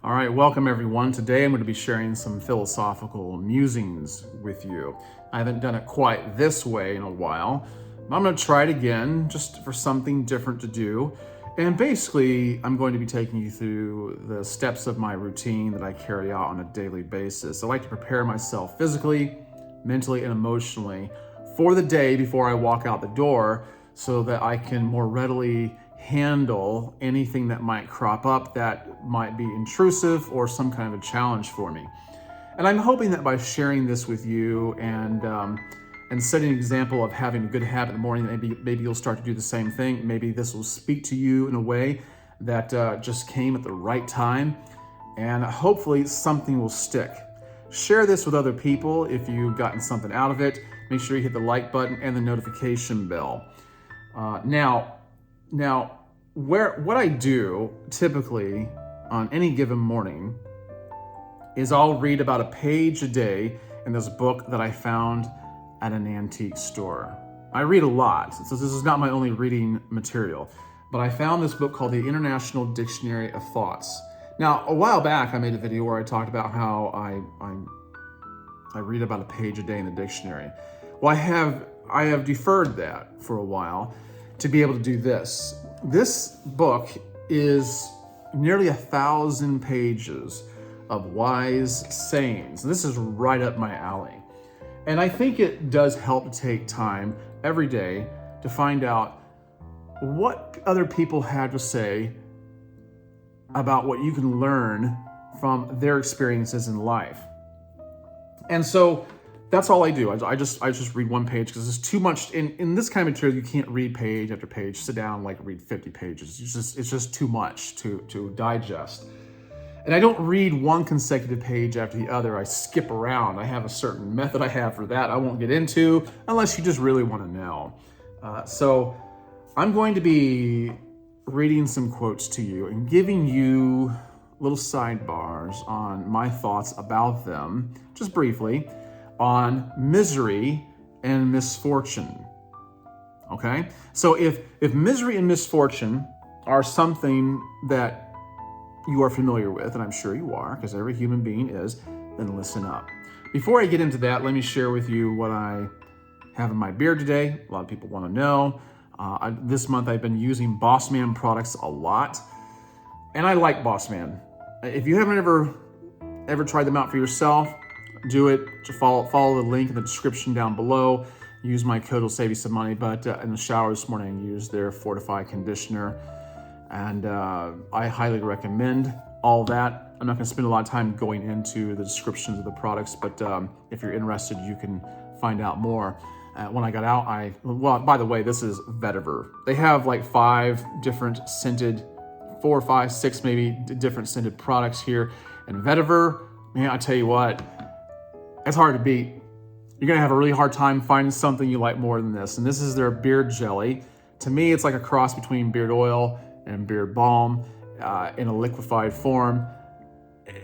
All right, welcome everyone. Today I'm going to be sharing some philosophical musings with you. I haven't done it quite this way in a while. I'm going to try it again just for something different to do. And basically, I'm going to be taking you through the steps of my routine that I carry out on a daily basis. I like to prepare myself physically, mentally, and emotionally for the day before I walk out the door so that I can more readily handle anything that might crop up that might be intrusive or some kind of a challenge for me. And I'm hoping that by sharing this with you and setting an example of having a good habit in the morning, maybe you'll start to do the same thing. Maybe this will speak to you in a way that just came at the right time, and hopefully something will stick. Share this with other people if you've gotten something out of it. Make sure you hit the like button and the notification bell. Now, what I do typically on any given morning is I'll read about a page a day in this book that I found at an antique store. I read a lot, so this is not my only reading material, but I found this book called the International Dictionary of Thoughts. Now, a while back, I made a video where I talked about how I read about a page a day in the dictionary. Well, I have deferred that for a while to be able to do this. This book is nearly 1,000 pages of wise sayings. This is right up my alley. And I think it does help to take time every day to find out what other people have to say about what you can learn from their experiences in life. And so that's all I do. I just read one page because there's too much in this kind of material. You can't read page after page, sit down, read 50 pages. It's just too much to digest. And I don't read one consecutive page after the other. I skip around. I have a certain method I have for that I won't get into unless you just really want to know. So I'm going to be reading some quotes to you and giving you little sidebars on my thoughts about them, just briefly, on misery and misfortune. Okay? So if misery and misfortune are something that you are familiar with, and I'm sure you are, because every human being is, then listen up. Before I get into that, let me share with you what I have in my beard today. A lot of people want to know. This month I've been using Boss Man products a lot, and I like Boss Man. If you haven't ever tried them out for yourself, do it. Just follow the link in the description down below. Use my code, it'll save you some money. But in the shower this morning, I used their Fortify conditioner, and I highly recommend all that. I'm not going to spend a lot of time going into the descriptions of the products, but if you're interested, you can find out more. When I got out, by the way, this is vetiver. They have 5 different scented, 4, 5, 6 maybe different scented products here. And vetiver, man, I tell you what, it's hard to beat. You're going to have a really hard time finding something you like more than this. And this is their beard jelly. To me, it's like a cross between beard oil and beard balm in a liquefied form.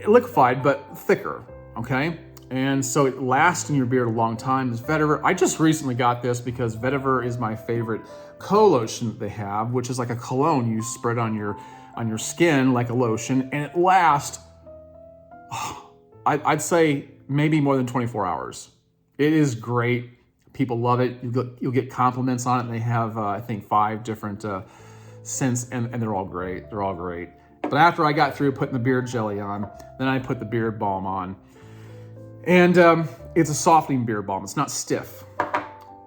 Liquefied, but thicker, okay? And so it lasts in your beard a long time. This vetiver, I just recently got this because vetiver is my favorite co-lotion that they have, which is like a cologne you spread on your skin like a lotion, and it lasts, I'd say maybe more than 24 hours. It is great. People love it. You'll get compliments on it. And they have, I think, 5 different scents, and they're all great. They're all great. But after I got through putting the beard jelly on, then I put the beard balm on. And it's a softening beard balm. It's not stiff.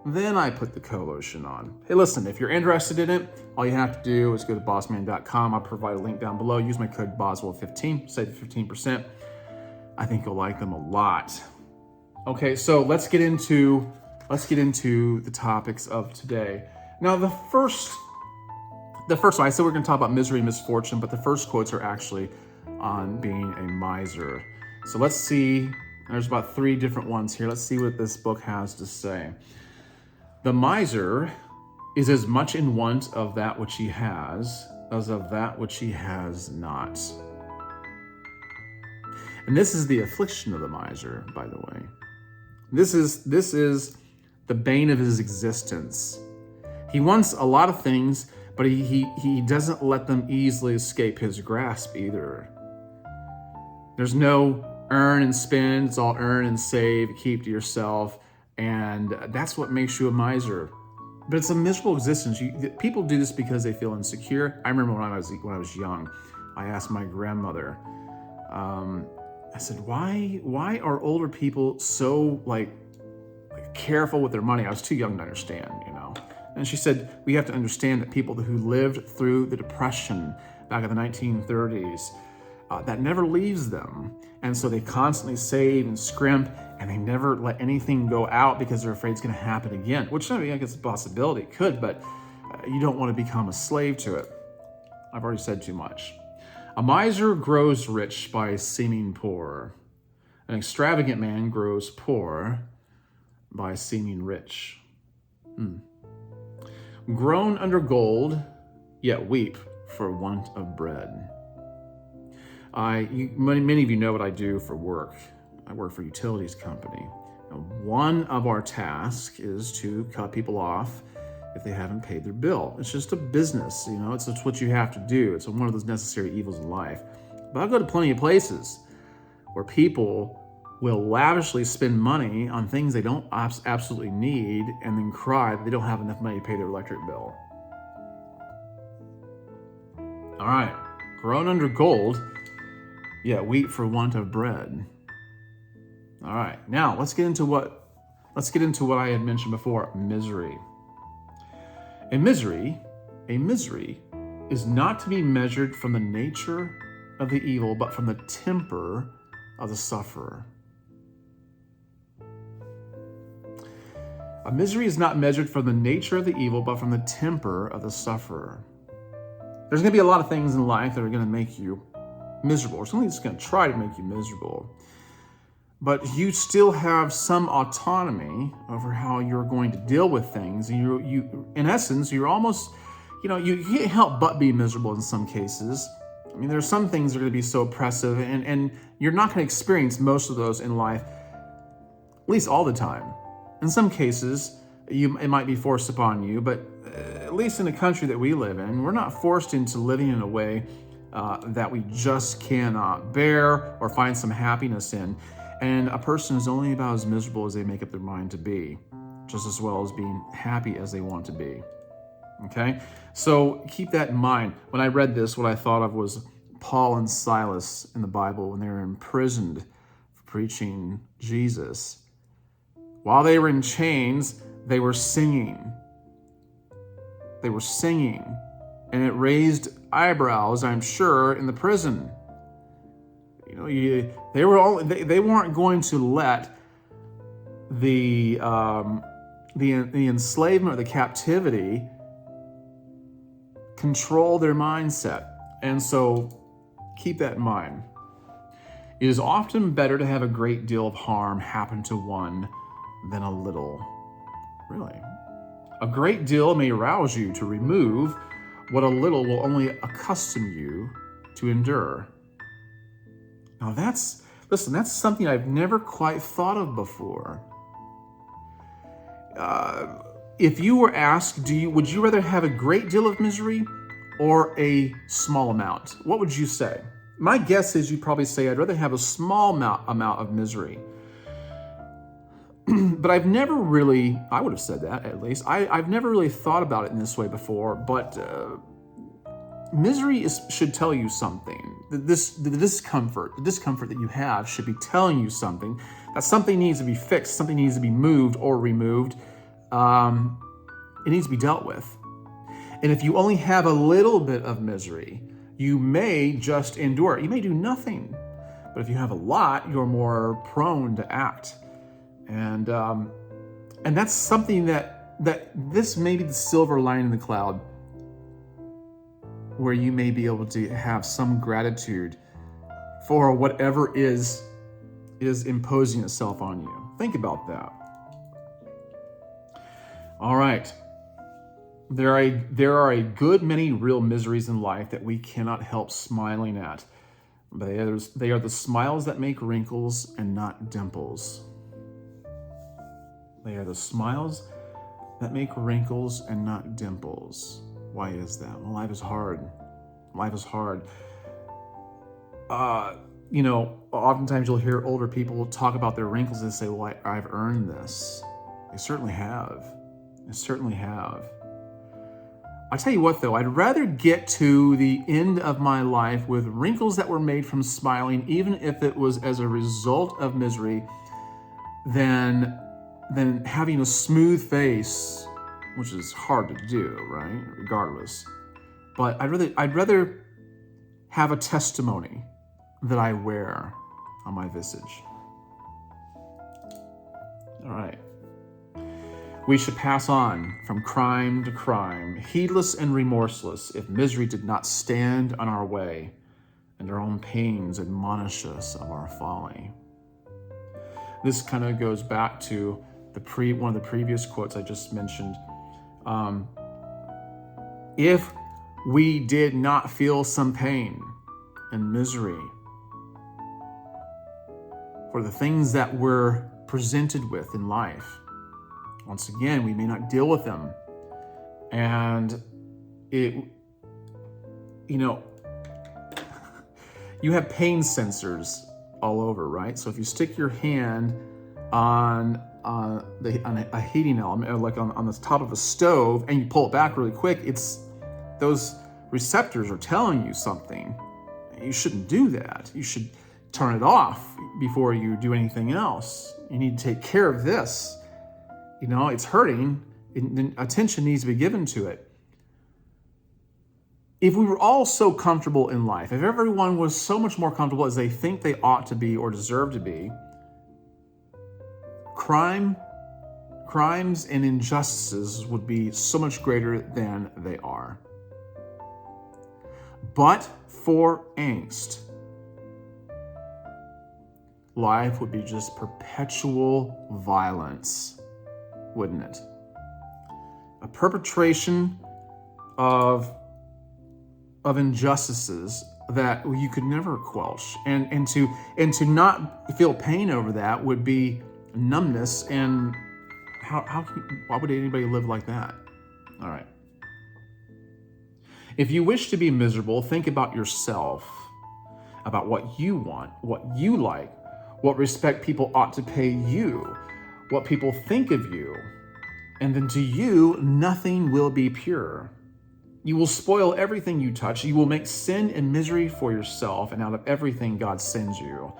Then I put the co-lotion on. Hey, listen, if you're interested in it, all you have to do is go to bossman.com. I'll provide a link down below. Use my code BOSWELL15, save 15%. I think you'll like them a lot. Okay, so let's get into the topics of today. Now, the first one, I said we're going to talk about misery and misfortune, but the first quotes are actually on being a miser. So let's see. There's about 3 different ones here. Let's see what this book has to say. The miser is as much in want of that which he has as of that which he has not. And this is the affliction of the miser, by the way. This is the bane of his existence. He wants a lot of things, but he doesn't let them easily escape his grasp either. There's no earn and spend. It's all earn and save, keep to yourself. And that's what makes you a miser. But it's a miserable existence. People do this because they feel insecure. I remember when I was young, I asked my grandmother, I said, why are older people so like careful with their money? I was too young to understand, And she said, we have to understand that people who lived through the Depression back in the 1930s, that never leaves them. And so they constantly save and scrimp, and they never let anything go out because they're afraid it's going to happen again, which I guess is a possibility. It could, but you don't want to become a slave to it. I've already said too much. A miser grows rich by seeming poor. An extravagant man grows poor by seeming rich. Groan under gold, yet weep for want of bread. Many of you know what I do for work. I work for a utilities company. Now, one of our tasks is to cut people off if they haven't paid their bill. It's just a business, it's what you have to do. It's one of those necessary evils in life. But I go to plenty of places where people will lavishly spend money on things they don't absolutely need and then cry that they don't have enough money to pay their electric bill. All right, grown under gold, yet weep for want of bread. All right, now let's get into what I had mentioned before, misery. A misery is not to be measured from the nature of the evil, but from the temper of the sufferer. A misery is not measured from the nature of the evil, but from the temper of the sufferer. There's going to be a lot of things in life that are going to make you miserable, or something that's going to try to make you miserable. But you still have some autonomy over how you're going to deal with things. And you in essence, you're almost, you can't help but be miserable in some cases. I mean, there are some things that are going to be so oppressive, and you're not going to experience most of those in life, at least all the time. In some cases, it might be forced upon you, but at least in the country that we live in, we're not forced into living in a way that we just cannot bear or find some happiness in. And a person is only about as miserable as they make up their mind to be, just as well as being happy as they want to be. Okay? So keep that in mind. When I read this, what I thought of was Paul and Silas in the Bible when they were imprisoned for preaching Jesus. While they were in chains, they were singing. They were singing. And it raised eyebrows, I'm sure, in the prison. They weren't going to let the enslavement or the captivity control their mindset. And so keep that in mind. It is often better to have a great deal of harm happen to one than a little. Really. A great deal may rouse you to remove what a little will only accustom you to endure. Now that's something I've never quite thought of before. If you were asked, would you rather have a great deal of misery or a small amount? What would you say? My guess is you'd probably say, I'd rather have a small amount of misery. But I've never really, I would have said that at least, I've never really thought about it in this way before, but misery should tell you something. The discomfort that you have should be telling you something, that something needs to be fixed, something needs to be moved or removed. It needs to be dealt with. And if you only have a little bit of misery, you may just endure it. You may do nothing. But if you have a lot, you're more prone to act. And that's something that this may be the silver lining in the cloud, where you may be able to have some gratitude for whatever is imposing itself on you. Think about that. All right. There are a good many real miseries in life that we cannot help smiling at. But they are the smiles that make wrinkles and not dimples. They are the smiles that make wrinkles and not dimples. Why is that? Well, life is hard. Life is hard. oftentimes you'll hear older people talk about their wrinkles and say, well, I've earned this. They certainly have. They certainly have. I tell you what, though, I'd rather get to the end of my life with wrinkles that were made from smiling, even if it was as a result of misery, than having a smooth face, which is hard to do, right? Regardless. But I'd rather have a testimony that I wear on my visage. All right. We should pass on from crime to crime, heedless and remorseless, if misery did not stand on our way, and our own pains admonish us of our folly. This kind of goes back to one of the previous quotes I just mentioned. If we did not feel some pain and misery for the things that we're presented with in life, once again, we may not deal with them. And you have pain sensors all over, right? So if you stick your hand on a heating element, or like on the top of a stove, and you pull it back really quick, those receptors are telling you something. You shouldn't do that. You should turn it off before you do anything else. You need to take care of this. It's hurting. Attention needs to be given to it. If we were all so comfortable in life, if everyone was so much more comfortable as they think they ought to be or deserve to be, crimes and injustices would be so much greater than they are. But for angst, life would be just perpetual violence, wouldn't it? A perpetration of injustices that you could never quelch, and to not feel pain over that would be numbness. And why would anybody live like that? All right. If you wish to be miserable, think about yourself, about what you want, what you like, what respect people ought to pay you, what people think of you, and then to you, nothing will be pure. You will spoil everything you touch. You will make sin and misery for yourself, and out of everything God sends you,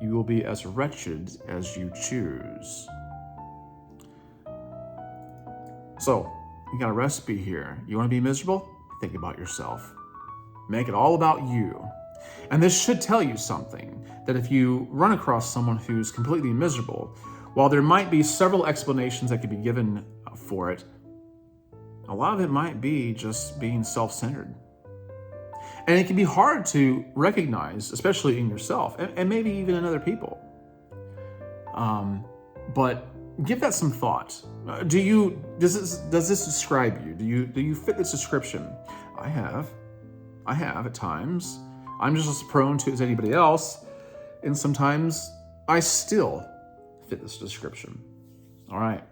you will be as wretched as you choose. So, you got a recipe here. You want to be miserable? Think about yourself. Make it all about you. And this should tell you something, that if you run across someone who's completely miserable, while there might be several explanations that could be given for it, a lot of it might be just being self-centered. And it can be hard to recognize, especially in yourself, and maybe even in other people. But give that some thought. Does this describe you? Do you fit this description? I have at times. I'm just as prone to as anybody else, and sometimes I still fit this description. All right.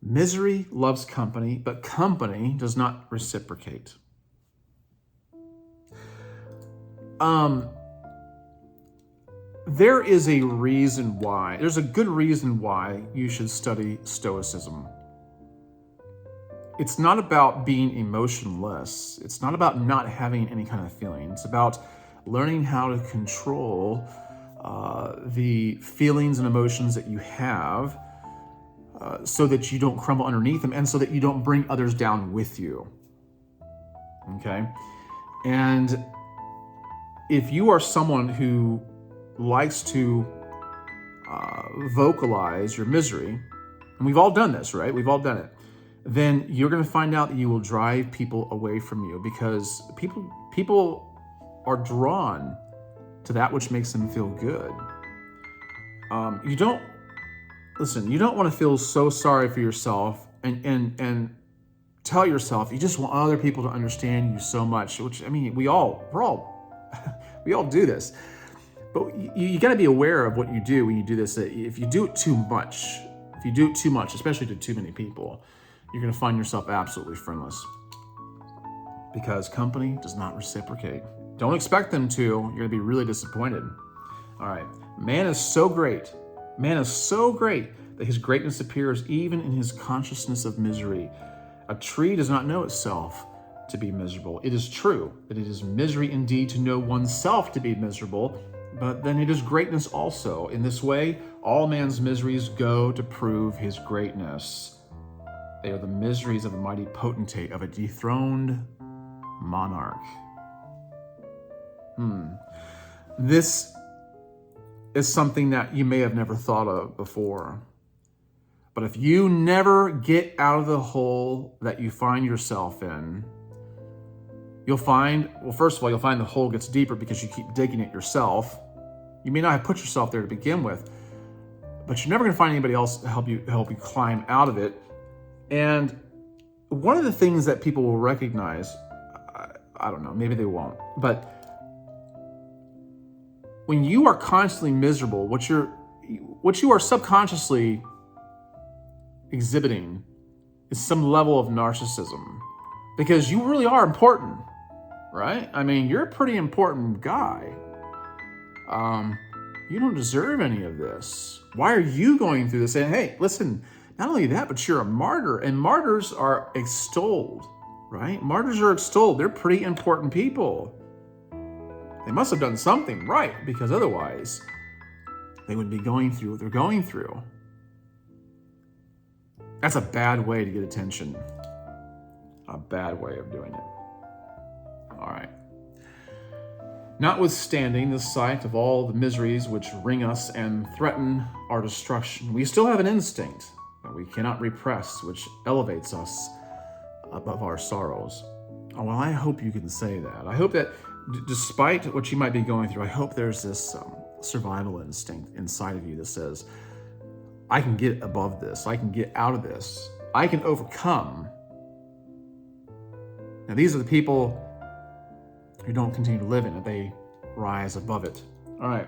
Misery loves company, but company does not reciprocate. There's a good reason why you should study Stoicism. It's not about being emotionless. It's not about not having any kind of feeling. It's about learning how to control the feelings and emotions that you have, so that you don't crumble underneath them, and so that you don't bring others down with you. Okay? And if you are someone who likes to vocalize your misery, and we've all done this, right? We've all done it. Then you're going to find out that you will drive people away from you, because people are drawn to that which makes them feel good. You don't want to feel so sorry for yourself and tell yourself you just want other people to understand you so much, which, I mean, we all do this. But you got to be aware of what you do when you do this. That if you do it too much, especially to too many people, you're going to find yourself absolutely friendless, because company does not reciprocate. Don't expect them to. You're going to be really disappointed. All right. Man is so great. Man is so great that his greatness appears even in his consciousness of misery. A tree does not know itself to be miserable. It is true that it is misery indeed to know oneself to be miserable, but then it is greatness also. In this way, all man's miseries go to prove his greatness. They are the miseries of a mighty potentate, of a dethroned monarch. This is something that you may have never thought of before. But if you never get out of the hole that you find yourself in, you'll find, well, first of all, you'll find the hole gets deeper because you keep digging it yourself. You may not have put yourself there to begin with, but you're never going to find anybody else to help you climb out of it. And one of the things that people will recognize, I don't know, maybe they won't, but when you are constantly miserable, what you are subconsciously exhibiting is some level of narcissism, because you really are important, right? I mean, you're a pretty important guy. You don't deserve any of this. Why are you going through this? And hey, listen, not only that, but you're a martyr, and martyrs are extolled, right? Martyrs are extolled. They're pretty important people. They must have done something right, because otherwise they wouldn't be going through what they're going through. That's a bad way to get attention. A bad way of doing it. All right. Notwithstanding the sight of all the miseries which wring us and threaten our destruction, we still have an instinct that we cannot repress, which elevates us above our sorrows. Oh, well, I hope you can say that. I hope that despite what you might be going through, I hope there's this survival instinct inside of you that says, I can get above this. I can get out of this. I can overcome. Now, these are the people who don't continue to live in it. They rise above it. All right.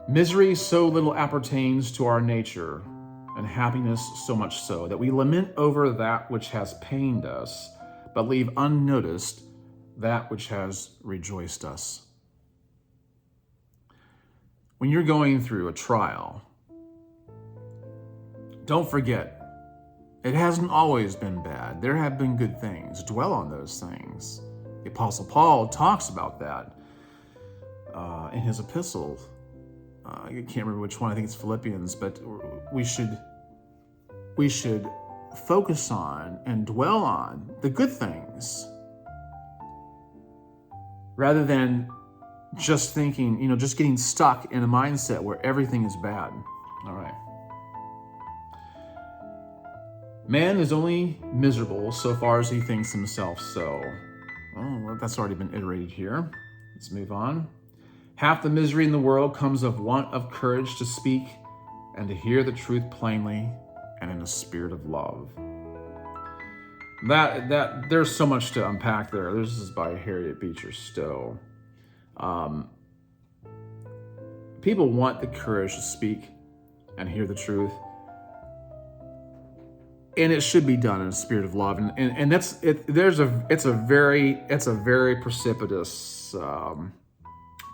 Misery so little appertains to our nature, and happiness so much so, that we lament over that which has pained us, but leave unnoticed that which has rejoiced us. When you're going through a trial, don't forget, it hasn't always been bad. There have been good things. Dwell on those things. The Apostle Paul talks about that in his epistle. I can't remember which one. I think it's Philippians, but we should focus on and dwell on the good things rather than just thinking, just getting stuck in a mindset where everything is bad. All right. Man is only miserable so far as he thinks himself so. Well, that's already been iterated here. Let's move on. Half the misery in the world comes of want of courage to speak and to hear the truth plainly and in a spirit of love. That there's so much to unpack there. This is by Harriet Beecher Stowe. People want the courage to speak and hear the truth, and it should be done in a spirit of love. And that's it. It's a very precipitous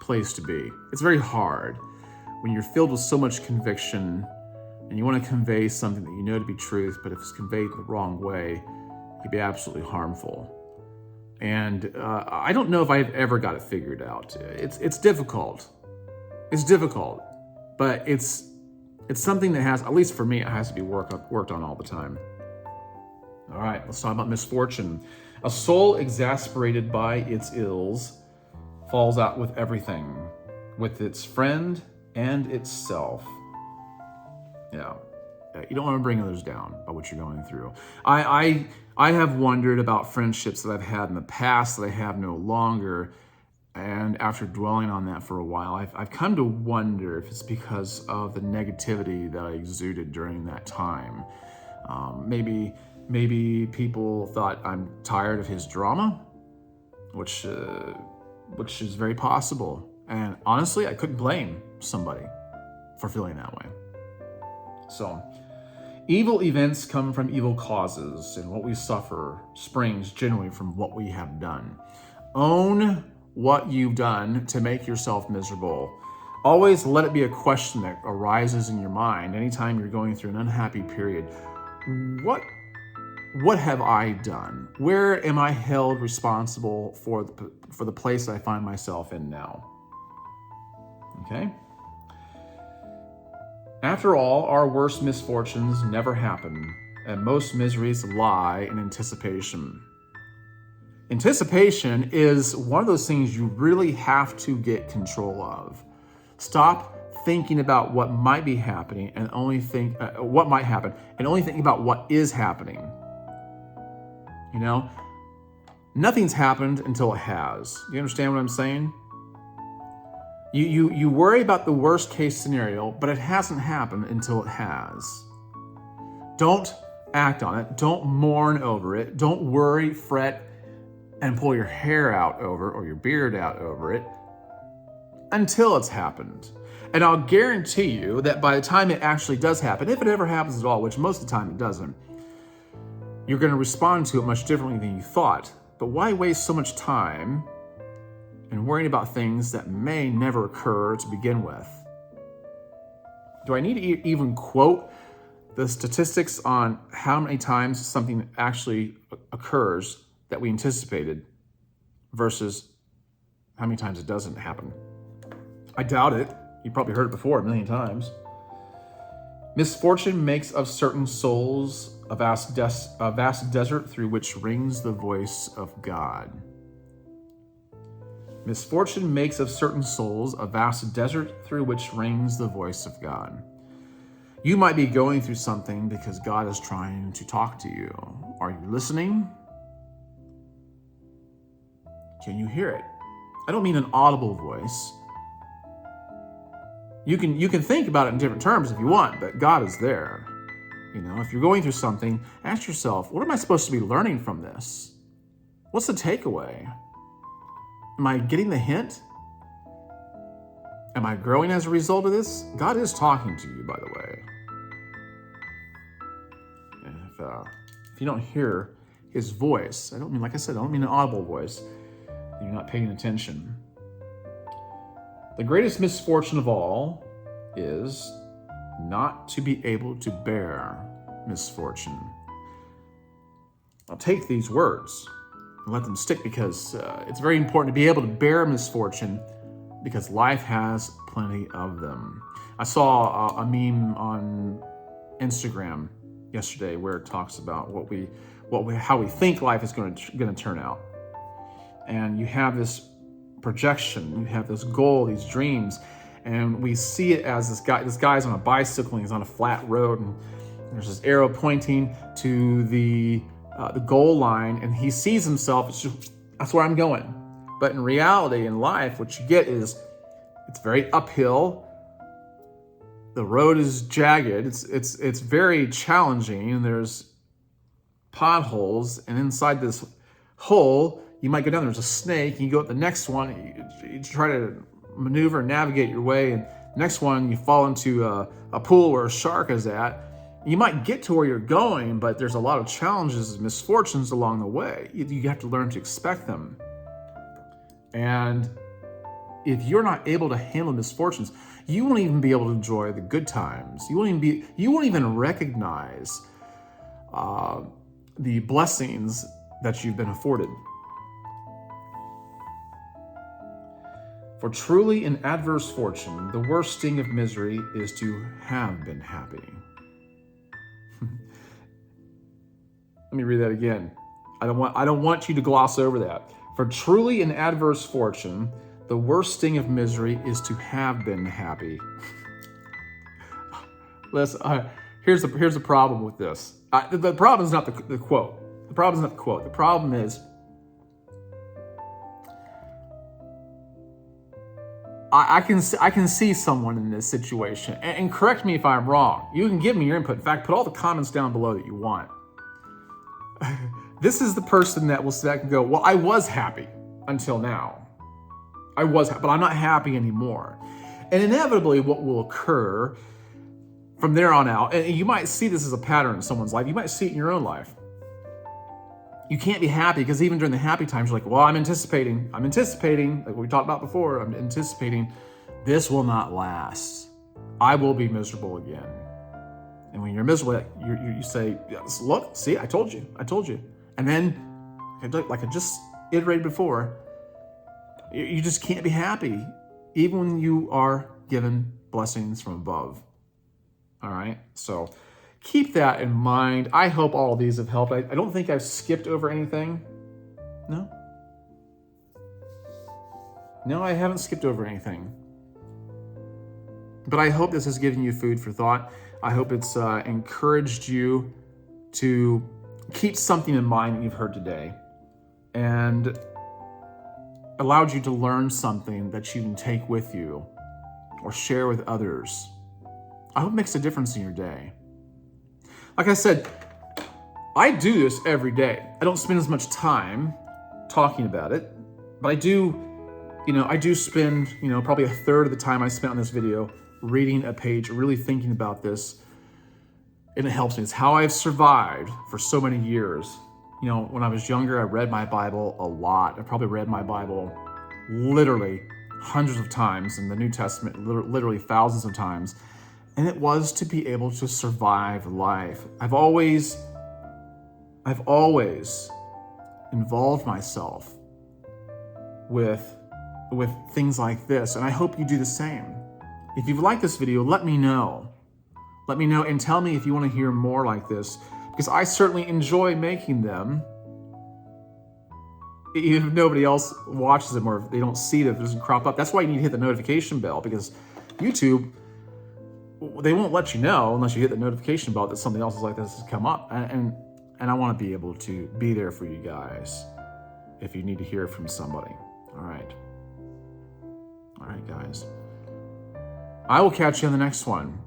place to be. It's very hard when you're filled with so much conviction and you want to convey something that you know to be truth, but if it's conveyed the wrong way, it can be absolutely harmful. And I don't know if I've ever got it figured out. It's difficult. It's difficult, but it's something that has, at least for me, it has to be worked on all the time. All right, let's talk about misfortune. A soul exasperated by its ills falls out with everything, with its friend and itself. Yeah, you don't want to bring others down by what you're going through. I have wondered about friendships that I've had in the past that I have no longer, and after dwelling on that for a while, I've come to wonder if it's because of the negativity that I exuded during that time. Maybe people thought I'm tired of his drama, which is very possible. And honestly, I couldn't blame somebody for feeling that way. So, Evil events come from evil causes, and what we suffer springs generally from what we have done. Own what you've done to make yourself miserable. Always let it be a question that arises in your mind anytime you're going through an unhappy period. What have I done? Where am I held responsible for the place I find myself in now? Okay? After all, our worst misfortunes never happen, and most miseries lie in anticipation. Anticipation is one of those things you really have to get control of. Stop thinking about what might be happening and only think what might happen, and only think about what is happening. You know, nothing's happened until it has. You understand what I'm saying? You worry about the worst case scenario, but it hasn't happened until it has. Don't act on it. Don't mourn over it. Don't worry, fret, and pull your hair out over or your beard out over it until it's happened. And I'll guarantee you that by the time it actually does happen, if it ever happens at all, which most of the time it doesn't, you're going to respond to it much differently than you thought. But why waste so much time and worrying about things that may never occur to begin with? Do I need to even quote the statistics on how many times something actually occurs that we anticipated versus how many times it doesn't happen? I doubt it. You probably heard it before a million times. Misfortune makes of certain souls a vast desert through which rings the voice of God. Misfortune makes of certain souls a vast desert through which rings the voice of God. You might be going through something because God is trying to talk to you. Are you listening? Can you hear it? I don't mean an audible voice. You can think about it in different terms if you want, but God is there. You know, if you're going through something, ask yourself, what am I supposed to be learning from this? What's the takeaway? Am I getting the hint? Am I growing as a result of this? God is talking to you, by the way. And if you don't hear his voice, I don't mean an audible voice, then you're not paying attention. The greatest misfortune of all is not to be able to bear misfortune. I'll take these words and let them stick because it's very important to be able to bear misfortune because life has plenty of them. I saw a meme on Instagram yesterday where it talks about how we think life is going to turn out. And you have this projection, you have this goal, these dreams, and we see it as this guy's on a bicycle and he's on a flat road and there's this arrow pointing to the goal line and he sees himself, that's where I'm going. But in reality, in life, what you get is it's very uphill, the road is jagged, it's very challenging, and there's potholes, and inside this hole you might go down, there's a snake, and you go up the next one, you try to maneuver and navigate your way, and the next one you fall into a pool where a shark is at. You might get to where you're going, but there's a lot of challenges and misfortunes along the way. You have to learn to expect them. And if you're not able to handle misfortunes, you won't even be able to enjoy the good times. You won't even recognize the blessings that you've been afforded. For truly in adverse fortune, the worst sting of misery is to have been happy. Let me read that again. I don't want you to gloss over that. For truly in adverse fortune, the worst sting of misery is to have been happy. Listen, here's the problem with this. The problem is not the quote. The problem is not the quote. The problem is I can see someone in this situation, and correct me if I'm wrong. You can give me your input. In fact, put all the comments down below that you want. This is the person that will sit back and go, well, I was happy until now. I was happy, but I'm not happy anymore. And inevitably what will occur, from there on out, and you might see this as a pattern in someone's life. You might see it in your own life. You can't be happy because even during the happy times, you're like, well, I'm anticipating, like we talked about before, I'm anticipating this will not last. I will be miserable again. And when you're miserable, you say, yes, look, see, I told you. And then, like I just iterated before, you just can't be happy, even when you are given blessings from above. All right, so keep that in mind. I hope all of these have helped. I don't think I've skipped over anything. No, I haven't skipped over anything. But I hope this has given you food for thought. I hope it's encouraged you to keep something in mind that you've heard today and allowed you to learn something that you can take with you or share with others. I hope it makes a difference in your day. Like I said, I do this every day. I don't spend as much time talking about it, but I do spend, probably a third of the time I spent on this video reading a page, really thinking about this, and it helps me. It's how I've survived for so many years. When I was younger, I read my Bible a lot. I probably read my Bible literally hundreds of times, in the New Testament, literally thousands of times. And it was to be able to survive life. I've always involved myself with things like this, and I hope you do the same. If you've liked this video, let me know. Let me know and tell me if you want to hear more like this, because I certainly enjoy making them. Even if nobody else watches them or if they don't see that it doesn't crop up. That's why you need to hit the notification bell, because YouTube, they won't let you know unless you hit the notification bell that something else like this has come up. And I want to be able to be there for you guys if you need to hear from somebody. All right, guys. I will catch you on the next one.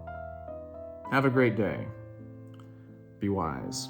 Have a great day. Be wise.